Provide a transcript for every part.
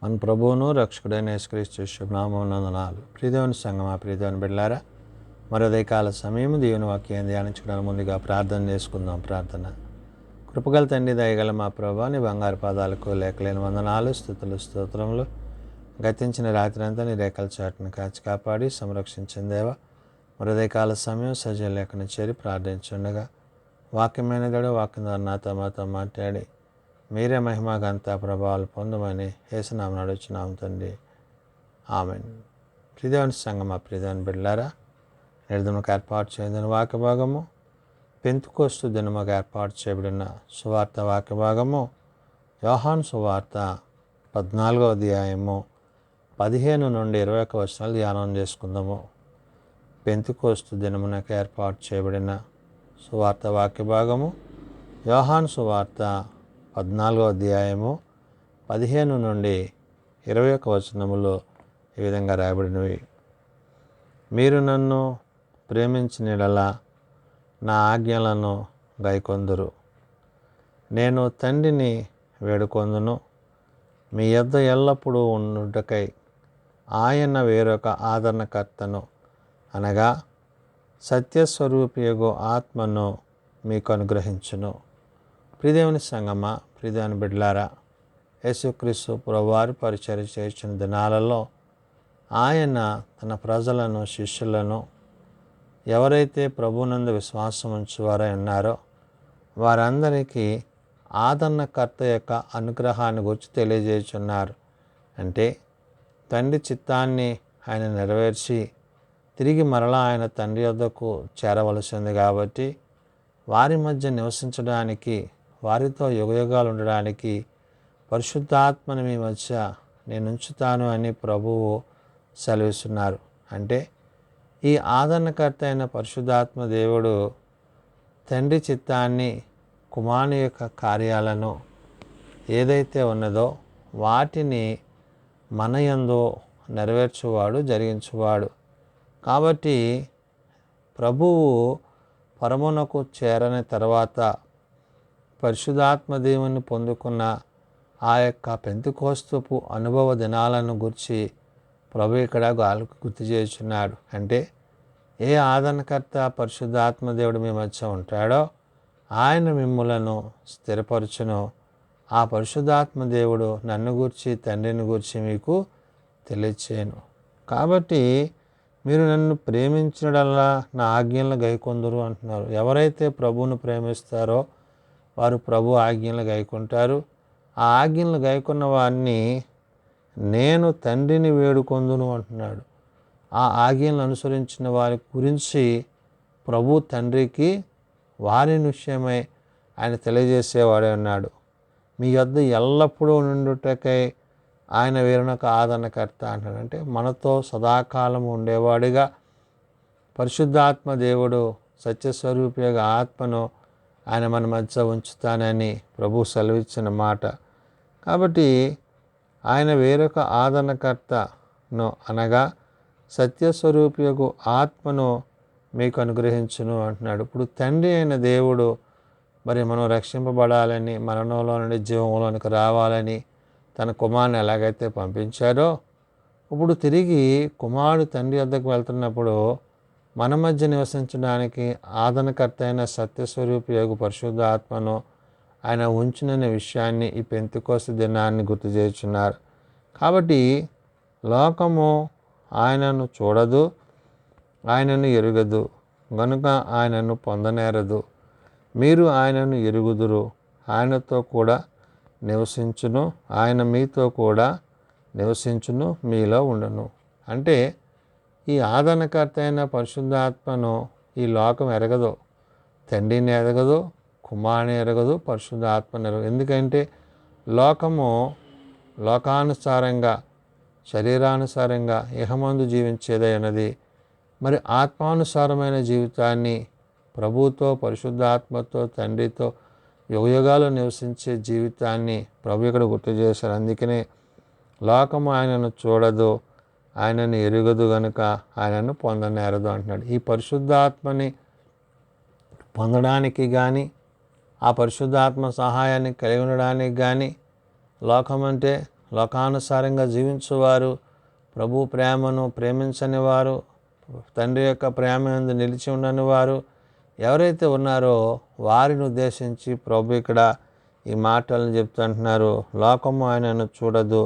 మన ప్రభువును రక్షకుడైన యేసుక్రీస్తు శుభనామమున వందనాలు. ప్రియదేవుని సంగమా, ప్రియదేవుని బిడ్డలారా, మరో ఉదయకాల సమయం దేవుని వాక్యం ధ్యానించడానికి ముందుగా ప్రార్థన చేసుకుందాం. ప్రార్థన. కృపగల తండ్రి, దయగల మా ప్రభా, నీ బంగారు పాదాలకు లేఖలేని వందనాలు, స్తుతులు, స్తోత్రములు. గతించిన రాత్రి అంతా నీ రేఖల చాటును కాచి కాపాడి సంరక్షించిన దేవా, మరో ఉదయకాల సమయం సజీవ లేఖను చేరి ప్రార్థించుండగా వాక్యమైన దేవుడు వాక్యం ద్వారా నాతో మాతో మాట్లాడి మీరే మహిమ ఘనత ప్రభావాలు పొందమని యేసునామమున అడుగుచున్నాము తండ్రి. ఆమేన్. ప్రియదేవుని సంగమా, ప్రియదేవుని బిడ్డలారా, నిర్దముకు ఏర్పాటు చేయబడిన వాక్య భాగము పెంతెకోస్తు దినముగా ఏర్పాటు చేయబడిన సువార్త వాక్య భాగము యోహాను సువార్త 14వ అధ్యాయము 15 నుండి 21 వచనాలు ధ్యానం చేసుకుందాము. పెంతెకోస్తు దినమునకు ఏర్పాటు చేయబడిన సువార్త వాక్య భాగము యోహాను సువార్త 14వ అధ్యాయము 15 నుండి 21 వచనములో ఈ విధంగా రాయబడినవి. మీరు నన్ను ప్రేమించిన యెడల నా ఆజ్ఞలను గైకొందురు. నేను తండ్రిని వేడుకొందును, మీ యొద్ద ఎల్లప్పుడూ ఉండుటకై ఆయన వేరొక ఆదరణకర్తను అనగా సత్యస్వరూపియగు ఆత్మను మీకు అనుగ్రహించును. ప్రియదేవుని సంగమా, ప్రియదేవుని బిడ్డలారా, యేసుక్రీస్తు ప్రభువారు పరిచర్య చేసిన దినాలలో ఆయన తన ప్రజలను, శిష్యులను, ఎవరైతే ప్రభునందు విశ్వాసం ఉంచువారై ఉన్నారో వారందరికీ ఆదరణకర్త యొక్క అనుగ్రహాన్ని గురించి తెలియజేస్తున్నారు. అంటే తండ్రి చిత్తాన్ని ఆయన నెరవేర్చి తిరిగి మరలా ఆయన తండ్రి వద్దకు చేరవలసింది కాబట్టి వారి మధ్య నివసించడానికి, వారితో యుగయుగాలు ఉండడానికి పరిశుద్ధాత్మని మీ మధ్య నేను ఉంచుతాను అని ప్రభువు సెలవిస్తున్నారు. అంటే ఈ ఆదరణకర్త అయిన పరిశుద్ధాత్మ దేవుడు తండ్రి చిత్తాన్ని, కుమారుని యొక్క కార్యాలను ఏదైతే ఉన్నదో వాటిని మన యందు నెరవేర్చువాడు, జరిగించువాడు. కాబట్టి ప్రభువు పరమునకు చేరని తర్వాత పరిశుద్ధాత్మ దేవుని పొందుకున్న ఆ యొక్క పెంతెకోస్తుపు అనుభవ దినాలను గురించి ప్రభు ఇక్కడ గుర్తు చేస్తున్నాడు. అంటే ఏ ఆదరణకర్త పరిశుద్ధాత్మ దేవుడు మీ మధ్య ఉంటాడో ఆయన మిమ్ములను స్థిరపరచును. ఆ పరిశుద్ధాత్మ దేవుడు నన్ను గూర్చి, తండ్రిని గూర్చి మీకు తెలియచేయను. కాబట్టి మీరు నన్ను ప్రేమించడల్లా నా ఆజ్ఞలను గైకొందురు అంటున్నారు. ఎవరైతే ప్రభువును ప్రేమిస్తారో వారు ప్రభు ఆజ్ఞలను గైకుంటారు. ఆ ఆజ్ఞలను గైకొన్న వారిని నేను తండ్రిని వేడుకొందును అంటున్నాడు. ఆ ఆజ్ఞలను అనుసరించిన వారి గురించి ప్రభు తండ్రికి వారి విషయమై ఆయన తెలియజేసేవాడే ఉన్నాడు. మీ యొద్ద ఎల్లప్పుడూ నుండుటకై ఆయన వేరొక ఆదరణకర్త అంటాడు. అంటే మనతో సదాకాలం ఉండేవాడిగా పరిశుద్ధాత్మ దేవుడు సత్యస్వరూపిగా ఆత్మను ఆయన మన మధ్య ఉంచుతానని ప్రభు సెలవిచ్చిన మాట. కాబట్టి ఆయన వేరొక ఆదరణకర్తను అనగా సత్యస్వరూపియగు ఆత్మను మీకు అనుగ్రహించును అంటున్నాడు. ఇప్పుడు తండ్రి అయిన దేవుడు మరి మనం రక్షింపబడాలని, మరణంలో నుండి జీవంలోనికి రావాలని తన కుమారుని ఎలాగైతే పంపించారో ఇప్పుడు తిరిగి కుమారుడు తండ్రి వద్దకు వెళ్తున్నప్పుడు మన మధ్య నివసించడానికి ఆదరణకర్త అయిన సత్యస్వరూపి యోగు పరిశుద్ధ ఆత్మను ఆయన ఉంచుననే విషయాన్ని ఈ పెంతెకోస్తు దినాన్ని గుర్తు చేస్తున్నారు. కాబట్టి లోకము ఆయనను చూడదు, ఆయనను ఎరుగదు, గనుక ఆయనను పొందనేరదు. మీరు ఆయనను ఎరుగుదురు, ఆయనతో కూడా నివసించును, ఆయన మీతో కూడా నివసించును, మీలో ఉండును. అంటే ఈ ఆదరణకర్త అయిన పరిశుద్ధాత్మను ఈ లోకం ఎరగదు, తండ్రిని ఎరగదు, కుమారుని ఎరగదు, పరిశుద్ధాత్మని ఎరగదు. ఎందుకంటే లోకము లోకానుసారంగా, శరీరానుసారంగా ఇహమందు జీవించేదై ఉన్నది. మరి ఆత్మానుసారమైన జీవితాన్ని ప్రభుతో, పరిశుద్ధాత్మతో, తండ్రితో యుగయుగాలు నివసించే జీవితాన్ని ప్రభు ఇక్కడ గుర్తు చేశారు. అందుకనే లోకము ఆయనను చూడదు, ఆయనను ఎరుగదు, గనుక ఆయనను పొందనేరదు అంటున్నాడు. ఈ పరిశుద్ధాత్మని పొందడానికి కానీ, ఆ పరిశుద్ధాత్మ సహాయాన్ని కలిగి ఉండడానికి కానీ లోకం అంటే లోకానుసారంగా జీవించువారు, ప్రభు ప్రేమను ప్రేమించని వారు, తండ్రి యొక్క ప్రేమ యందు నిలిచి ఉండని వారు ఎవరైతే ఉన్నారో వారిని ఉద్దేశించి ప్రభు ఇక్కడ ఈ మాటలను చెప్తుంటున్నారు. లోకము ఆయనను చూడదు,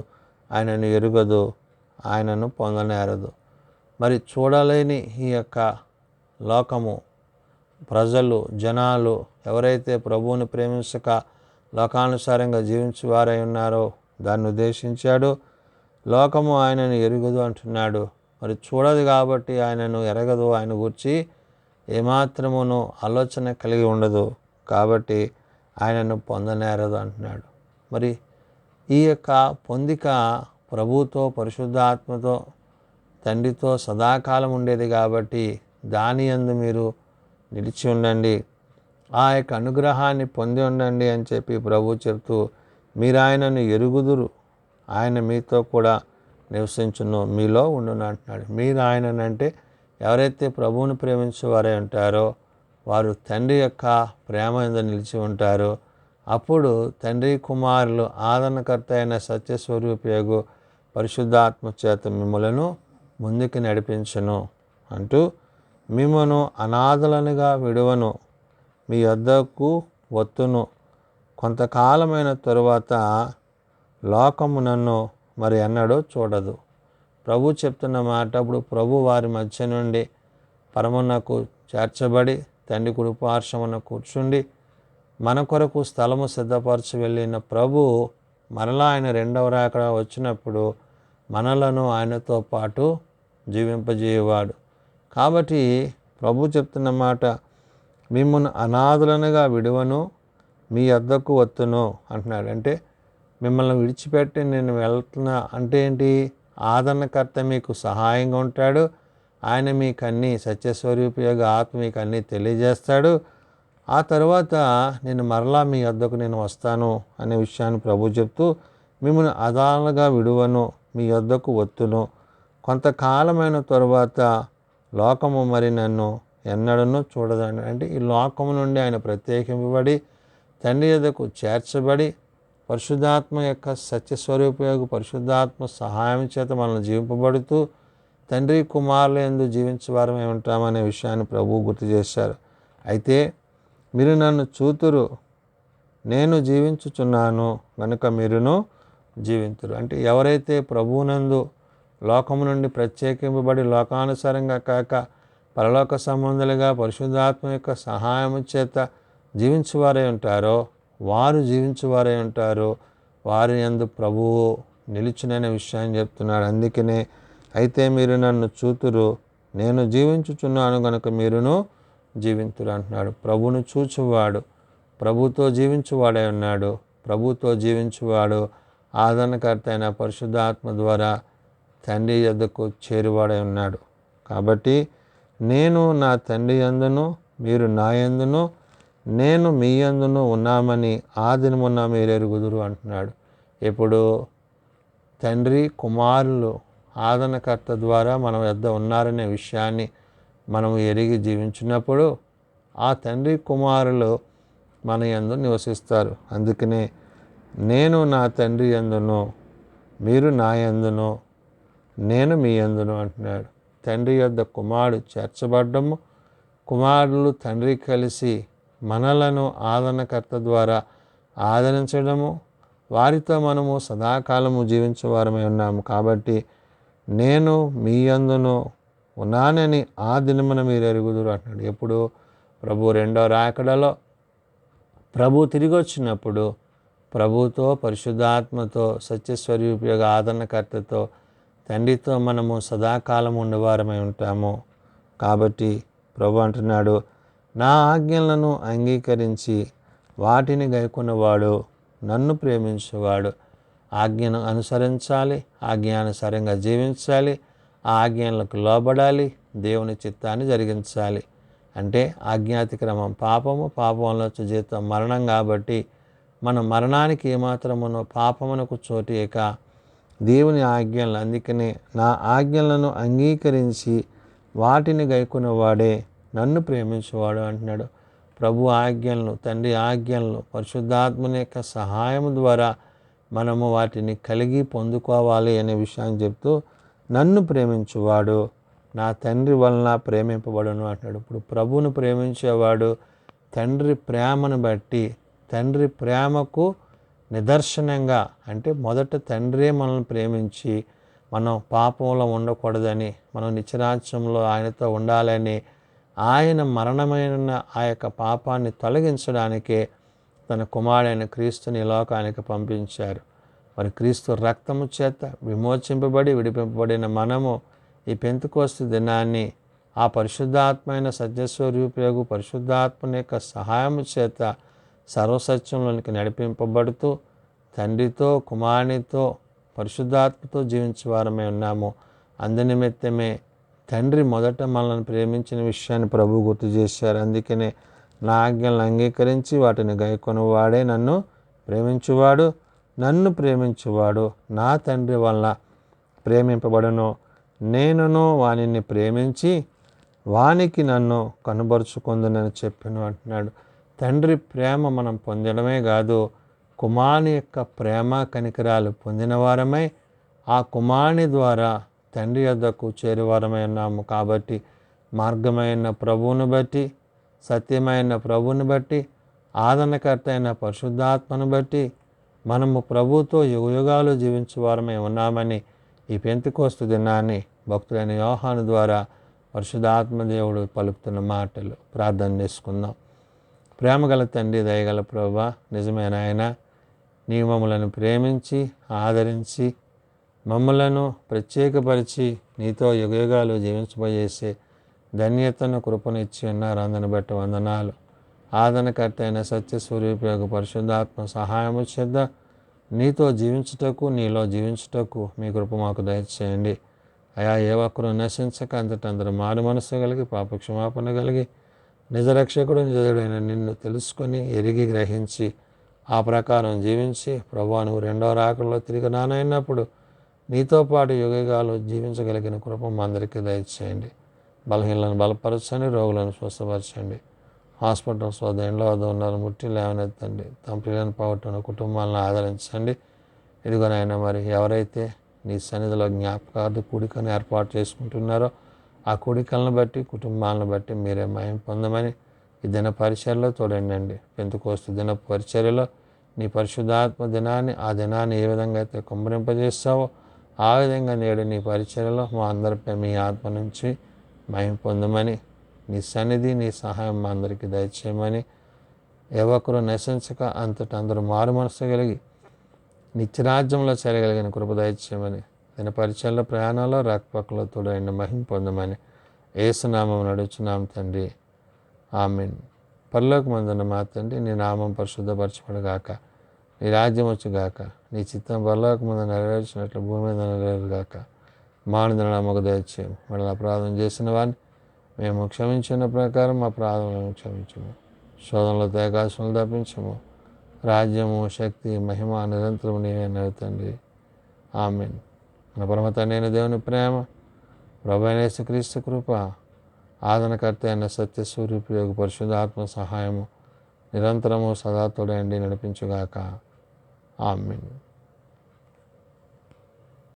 ఆయనను ఎరుగదు, ఆయనను పొందనేరదు. మరి చూడలేని ఈ యొక్క లోకము, ప్రజలు, జనాలు ఎవరైతే ప్రభువుని ప్రేమించక లోకానుసారంగా జీవించేవారై ఉన్నారో దాన్ని ఉద్దేశించాడు. లోకము ఆయనను ఎరుగదు అంటున్నాడు. మరి చూడదు కాబట్టి ఆయనను ఎరగదు, ఆయన గురించి ఏమాత్రమును ఆలోచన కలిగి ఉండదు కాబట్టి ఆయనను పొందనేరదు అంటున్నాడు. మరి ఈ యొక్క పొందిక ప్రభుతో, పరిశుద్ధాత్మతో, తండ్రితో సదాకాలం ఉండేది కాబట్టి దాని యందు మీరు నిలిచి ఉండండి, ఆ యొక్క అనుగ్రహాన్ని పొంది ఉండండి అని చెప్పి ప్రభు చెప్తూ, మీరు ఆయనను ఎరుగుదురు, ఆయన మీతో కూడా నివసించును, మీలో ఉండును అంటున్నాడు. మీరు ఆయననంటే ఎవరైతే ప్రభువుని ప్రేమించేవారై ఉంటారో వారు తండ్రి యొక్క ప్రేమ యందు నిలిచి ఉంటారో అప్పుడు తండ్రి కుమారులు ఆదరణకర్త అయిన సత్యస్వరూపియగు పరిశుద్ధాత్మ చేత మిమ్ములను ముందుకు నడిపించును అంటూ, మిమ్మను అనాథలనుగా విడువను, మీ వద్దకు వత్తును, కొంతకాలమైన తరువాత లోకము నన్ను మరి ఎన్నడూ చూడదు. ప్రభు చెప్తున్న మాట. అప్పుడు ప్రభు వారి మధ్య నుండి పరమునకు చేర్చబడి తండ్రి కుడి పార్శ్వమున కూర్చుండి మన కొరకు స్థలము సిద్ధపరచి వెళ్ళిన ప్రభు మరలా ఆయన రెండవ రాకడ వచ్చినప్పుడు మనలను ఆయనతో పాటు జీవింపజేయవాడు. కాబట్టి ప్రభు చెప్తున్న మాట, మిమ్మల్ని అనాథులనుగా విడువను, మీ వద్దకు వత్తును అంటున్నాడు. అంటే మిమ్మల్ని విడిచిపెట్టి నేను వెళ్తున్నా అంటే ఏంటి? ఆదరణకర్త మీకు సహాయంగా ఉంటాడు. ఆయన మీకు అన్నీ సత్యస్వరూపిగా ఆత్మ మీకు అన్నీ తెలియజేస్తాడు. ఆ తర్వాత నేను మరలా మీ వద్దకు నేను వస్తాను అనే విషయాన్ని ప్రభు చెప్తూ, మిమ్మల్ని అదాలుగా విడువను, మీ వద్దకు వత్తును, కొంతకాలమైన తరువాత లోకము మరి నన్ను ఎన్నడూ చూడదండి. అంటే ఈ లోకము నుండి ఆయన ప్రత్యేకింపబడి తండ్రి యొద్దకు చేర్చబడి పరిశుద్ధాత్మ యొక్క సత్యస్వరూపయోగు పరిశుద్ధాత్మ సహాయం చేత మనల్ని జీవింపబడుతూ తండ్రి కుమారులు యందు జీవించేవారమై ఉంటామనే విషయాన్ని ప్రభువు గుర్తు చేశారు. అయితే మీరు నన్ను చూతురు, నేను జీవించుచున్నాను కనుక మీరును జీవింతురు. అంటే ఎవరైతే ప్రభువునందు లోకము నుండి ప్రత్యేకింపబడి లోకానుసారంగా కాక పరలోక సంబంధులుగా పరిశుద్ధాత్మ యొక్క సహాయము చేత జీవించువారై ఉంటారో వారు జీవించువారై ఉంటారు, వారి యందు ప్రభువు నిలుచుననే విషయాన్ని చెప్తున్నాడు. అందుకనే అయితే మీరు నన్ను చూతురు, నేను జీవించుచున్నాను కనుక మీరును జీవింతురు అంటున్నాడు. ప్రభువును చూచువాడు ప్రభుతో జీవించువాడై ఉన్నాడు. ప్రభుతో జీవించువాడు ఆదరణకర్త అయిన పరిశుద్ధాత్మ ద్వారా తండ్రి యొద్దకు చేరువాడై ఉన్నాడు. కాబట్టి నేను నా తండ్రి యందును మీరు నా యందును నేను మీ యందును ఉన్నామని ఆ దినమున మీరు ఎరుగుదురు అంటున్నాడు. ఇప్పుడు తండ్రి కుమారులు ఆదరణకర్త ద్వారా మన వద్ద ఉన్నారనే విషయాన్ని మనం ఎరిగి జీవించినప్పుడు ఆ తండ్రి కుమారులు మన యందు నివసిస్తారు. అందుకనే నేను నా తండ్రి యందును మీరు నా యందును నేను మీ యందును అంటున్నాడు. తండ్రి యొద్ద కుమారుడు చేర్చబడ్డము, కుమారులు తండ్రి కలిసి మనలను ఆదరణకర్త ద్వారా ఆదరించడము, వారితో మనము సదాకాలము జీవించేవారమై ఉన్నాము. కాబట్టి నేను మీ యందును ఉన్నానని ఆ దినమున మీరు ఎరుగుదురు అంటున్నాడు. ఎప్పుడు? ప్రభు రెండో రాకడలో ప్రభు తిరిగి వచ్చినప్పుడు ప్రభుతో పరిశుద్ధాత్మతో సత్యస్వరూపిగా ఆదరణకర్తతో తండ్రితో మనము సదాకాలం ఉండేవారమై ఉంటాము. కాబట్టి ప్రభు అంటున్నాడు, నా ఆజ్ఞలను అంగీకరించి వాటిని గైకొన్నవాడు నన్ను ప్రేమించేవాడు. ఆజ్ఞను అనుసరించాలి, ఆజ్ఞానుసారంగా జీవించాలి, ఆ ఆజ్ఞలకు లోబడాలి, దేవుని చిత్తాన్ని జరిగించాలి. అంటే ఆజ్ఞాతిక్రమం పాపము, పాపంలో జీతం మరణం. కాబట్టి మన మరణానికి ఏమాత్రమునో పాపమునకు చోటియక దేవుని ఆజ్ఞలను, అందుకనే నా ఆజ్ఞలను అంగీకరించి వాటిని గైకొన్నవాడే నన్ను ప్రేమించేవాడు అంటున్నాడు. ప్రభు ఆజ్ఞలను, తండ్రి ఆజ్ఞలను పరిశుద్ధాత్మని యొక్క సహాయం ద్వారా మనము వాటిని కలిగి పొందుకోవాలి అనే విషయాన్ని చెప్తూ, నన్ను ప్రేమించువాడు నా తండ్రి వలన ప్రేమింపబడును అంటాడు. ఇప్పుడు ప్రభువును ప్రేమించేవాడు తండ్రి ప్రేమను బట్టి, తండ్రి ప్రేమకు నిదర్శనంగా, అంటే మొదట తండ్రే మనల్ని ప్రేమించి మనం పాపంలో ఉండకూడదని, మనం నిత్యరాజ్యంలో ఆయనతో ఉండాలని, ఆయన మరణమైన ఆ యొక్క పాపాన్ని తొలగించడానికే తన కుమారుడైన క్రీస్తుని ఈ లోకానికి పంపించారు. మరి క్రీస్తు రక్తము చేత విమోచింపబడి విడిపింపబడిన మనము ఈ పెంతెకోస్తు దినాన్ని ఆ పరిశుద్ధాత్మైన సత్యస్వరూపియగు పరిశుద్ధాత్మని యొక్క సహాయము చేత సర్వసత్యంలోనికి నడిపింపబడుతూ తండ్రితో, కుమారునితో, పరిశుద్ధాత్మతో జీవించే వారమే ఉన్నాము. అందునిమిత్తమే తండ్రి మొదట మనల్ని ప్రేమించిన విషయాన్ని ప్రభు గుర్తు చేశారు. అందుకనే నా ఆజ్ఞలను అంగీకరించి వాటిని గైకొనువాడే నన్ను ప్రేమించువాడు, నన్ను ప్రేమించువాడు నా తండ్రి వలన ప్రేమింపబడును, నేనును వానిని ప్రేమించి వానికి నన్ను కనుబరుచుకుందునని చెప్పాను అంటున్నాడు. తండ్రి ప్రేమ మనం పొందడమే కాదు, కుమారుని యొక్క ప్రేమ కనికరాలు పొందిన వారమై ఆ కుమారుని ద్వారా తండ్రి యొద్దకు చేరువారమై ఉన్నాము. కాబట్టి మార్గమైన ప్రభువును బట్టి, సత్యమైన ప్రభువుని బట్టి, ఆదరణకర్త అయిన పరిశుద్ధాత్మను బట్టి మనము ప్రభువుతో యుగయుగాలు జీవించువారమై ఉన్నామని ఈ పెంతెకోస్తు దినాన్ని భక్తుడైన యోహాను ద్వారా పరిశుద్ధాత్మదేవుడు పలుకుతున్న మాటలు. ప్రార్థన చేసుకుందాం. ప్రేమగల తండ్రి, దయగల ప్రభువా, నిజమైన ఆయన, నీ మమ్మలను ప్రేమించి ఆదరించి మమ్మలను ప్రత్యేకపరిచి నీతో యుగయుగాలు జీవించబోయేసే ధన్యతను కృపను ఇచ్చి ఉన్నారు. అందుని బట్టి వందనాలు. ఆదరణకర్త అయిన సత్యస్వరూపయోగ పరిశుద్ధాత్మ సహాయము చేద్ద నీతో జీవించుటకు, నీలో జీవించుటకు మీ కృప మాకు దయచేయండి. అయా, ఏ ఒక్కరూ నశించక అంతటందరూ మారు మనసు కలిగి పాపక్షమాపణ కలిగి నిజరక్షకుడు నిజుడైన నిన్ను తెలుసుకొని ఎరిగి గ్రహించి ఆ ప్రకారం జీవించి ప్రభువా, నువ్వు రెండవ రాకడలో తిరిగి రానైనప్పుడు నీతో పాటు యుగయుగాలు జీవించగలిగిన కృప మా అందరికీ దయచేయండి. బలహీనలను బలపరచండి, రోగులను స్వస్థపరచండి. హాస్పిటల్స్ వద్ద ఇండ్ల వద్ద ఉన్నారు ముట్టి లేవనెత్తండి. తమ పిల్లలను పోగొట్టుకున్న కుటుంబాలను ఆదరించండి. ఇదిగోనైనా మరి ఎవరైతే నీ సన్నిధిలో జ్ఞాపకార్థ కూడికను ఏర్పాటు చేసుకుంటున్నారో ఆ కూడికలను బట్టి, కుటుంబాలను బట్టి మీరే మహిమ పొందమని ఈ దిన పరిచర్యలో తోడండి. పెంతెకోస్తు దిన పరిచర్యలో నీ పరిశుద్ధాత్మ దినాన్ని, ఆ దినాన్ని ఏ విధంగా అయితే కుమ్మరింపజేస్తావో ఆ విధంగా నేడు నీ పరిచర్యలో మా అందరిపై మీ ఆత్మ నుంచి మహిమ పొందమని, నీ సన్నిధి, నీ సహాయం మా అందరికీ దయచేయమని, ఏ ఒక్కరూ నశించక అంతటందరూ మారు మనసు కలిగి నిత్యరాజ్యంలో చేరగలిగిన కృప దయచేయమని, దీని పరిచయంలో ప్రయాణంలో రాకపోకలో తోడైన మహిమ పొందమని యేసునామం నడుచున్నాం తండ్రి, ఆమేన్. పరలోకమందున్న మా తండ్రి, నీ నామం పరిశుద్ధపరచబడుగాక, నీ రాజ్యం వచ్చుగాక, నీ చిత్తం పరలోకమందు నెరవేర్చినట్లు భూమి మీద నెరవేరుగాక. మానవుని నమ్మకు దయచేయము. మళ్ళీ అపరాధం చేసిన వారిని మేము క్షమించిన ప్రకారం మా అపరాధములను క్షమించము. శోధనలో తేకాశములు తప్పించము. రాజ్యము, శక్తి, మహిమ నిరంతరము నీవే తండ్రి, ఆమేన్. మన పరమ తండ్రి అయిన దేవుని ప్రేమ, ప్రభువైన యేసుక్రీస్తు కృప, ఆదరణకర్త అయిన సత్యస్వరూపియోగ పరిశుద్ధాత్మ సహాయము నిరంతరము సదా తోడైండి నడిపించుగాక. ఆమేన్.